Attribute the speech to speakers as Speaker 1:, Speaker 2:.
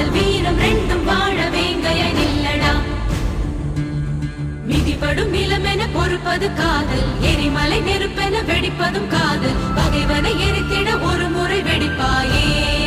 Speaker 1: காதல் வீரம் ரெண்டும் வாழ வேங்கைய நில்லடா. மிதிபடும் நிலமென பொறுப்பது காதல், எரிமலை நெருப்பென வெடிப்பதும் காதல். பகைவனை எரித்திட ஒரு முறை வெடிப்பாயே.